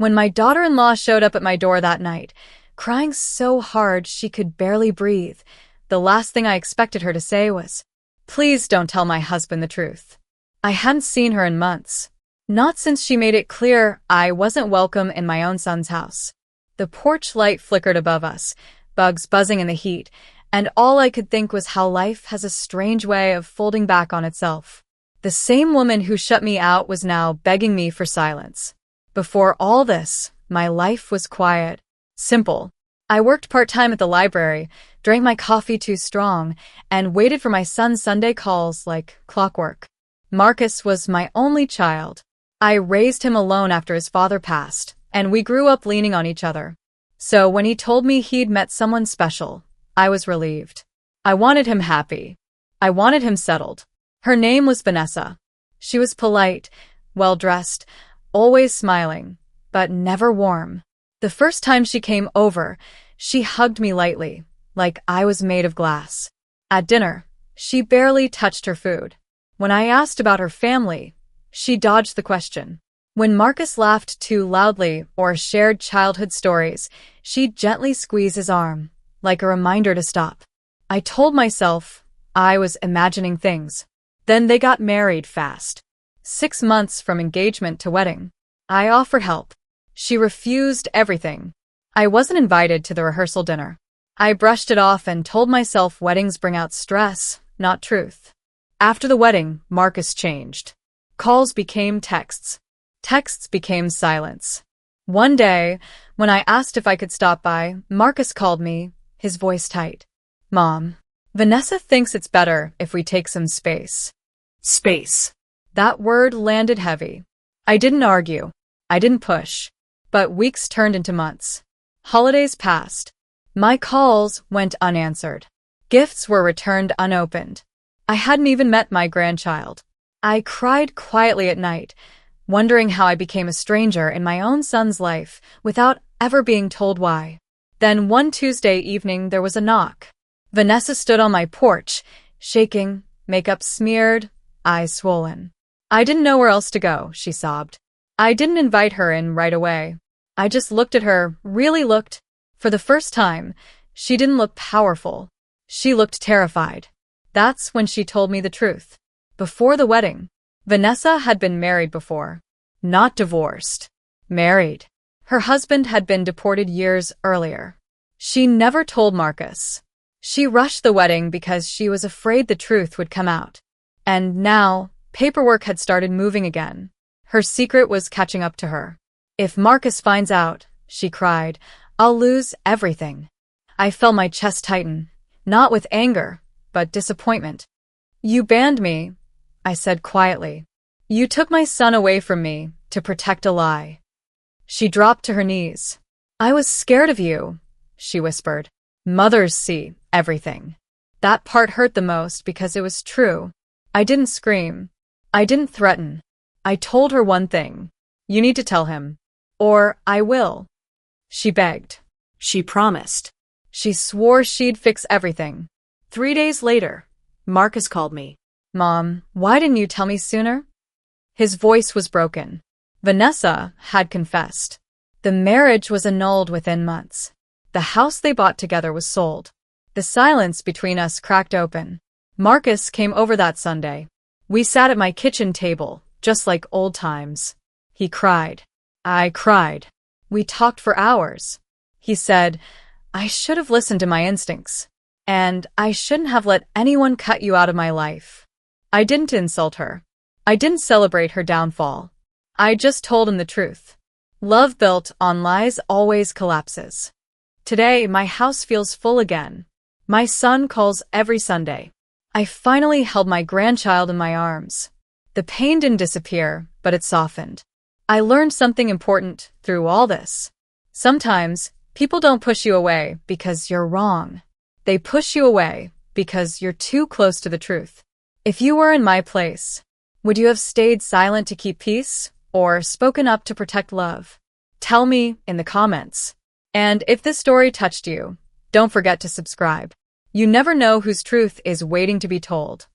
When my daughter-in-law showed up at my door that night, crying so hard she could barely breathe, the last thing I expected her to say was, "Please don't tell my husband the truth." I hadn't seen her in months. Not since she made it clear I wasn't welcome in my own son's house. The porch light flickered above us, bugs buzzing in the heat, and all I could think was how life has a strange way of folding back on itself. The same woman who shut me out was now begging me for silence. Before all this, my life was quiet, simple. I worked part-time at the library, drank my coffee too strong, and waited for my son's Sunday calls like clockwork. Marcus was my only child. I raised him alone after his father passed, and we grew up leaning on each other. So when he told me he'd met someone special, I was relieved. I wanted him happy. I wanted him settled. Her name was Vanessa. She was polite, well-dressed, always smiling, but never warm. The first time she came over, she hugged me lightly, like I was made of glass. At dinner, she barely touched her food. When I asked about her family, she dodged the question. When Marcus laughed too loudly or shared childhood stories, she'd gently squeeze his arm, like a reminder to stop. I told myself I was imagining things. Then they got married fast. 6 months from engagement to wedding. I offered help. She refused everything. I wasn't invited to the rehearsal dinner. I brushed it off and told myself weddings bring out stress, not truth. After the wedding, Marcus changed. Calls became texts. Texts became silence. One day, when I asked if I could stop by, Marcus called me, his voice tight. "Mom, Vanessa thinks it's better if we take some space." Space. That word landed heavy. I didn't argue. I didn't push. But weeks turned into months. Holidays passed. My calls went unanswered. Gifts were returned unopened. I hadn't even met my grandchild. I cried quietly at night, wondering how I became a stranger in my own son's life without ever being told why. Then one Tuesday evening there was a knock. Vanessa stood on my porch, shaking, makeup smeared, eyes swollen. "I didn't know where else to go," she sobbed. I didn't invite her in right away. I just looked at her, really looked. For the first time, she didn't look powerful. She looked terrified. That's when she told me the truth. Before the wedding, Vanessa had been married before. Not divorced. Married. Her husband had been deported years earlier. She never told Marcus. She rushed the wedding because she was afraid the truth would come out. And now, paperwork had started moving again. Her secret was catching up to her. "If Marcus finds out," she cried, "I'll lose everything." I felt my chest tighten, not with anger, but disappointment. "You banned me," I said quietly. "You took my son away from me to protect a lie." She dropped to her knees. "I was scared of you," she whispered. "Mothers see everything." That part hurt the most because it was true. I didn't scream. I didn't threaten. I told her one thing. "You need to tell him. Or I will." She begged. She promised. She swore she'd fix everything. 3 days later, Marcus called me. "Mom, why didn't you tell me sooner?" His voice was broken. Vanessa had confessed. The marriage was annulled within months. The house they bought together was sold. The silence between us cracked open. Marcus came over that Sunday. We sat at my kitchen table, just like old times. He cried. I cried. We talked for hours. He said, "I should have listened to my instincts. And I shouldn't have let anyone cut you out of my life." I didn't insult her. I didn't celebrate her downfall. I just told him the truth. Love built on lies always collapses. Today, my house feels full again. My son calls every Sunday. I finally held my grandchild in my arms. The pain didn't disappear, but it softened. I learned something important through all this. Sometimes, people don't push you away because you're wrong. They push you away because you're too close to the truth. If you were in my place, would you have stayed silent to keep peace or spoken up to protect love? Tell me in the comments. And if this story touched you, don't forget to subscribe. You never know whose truth is waiting to be told.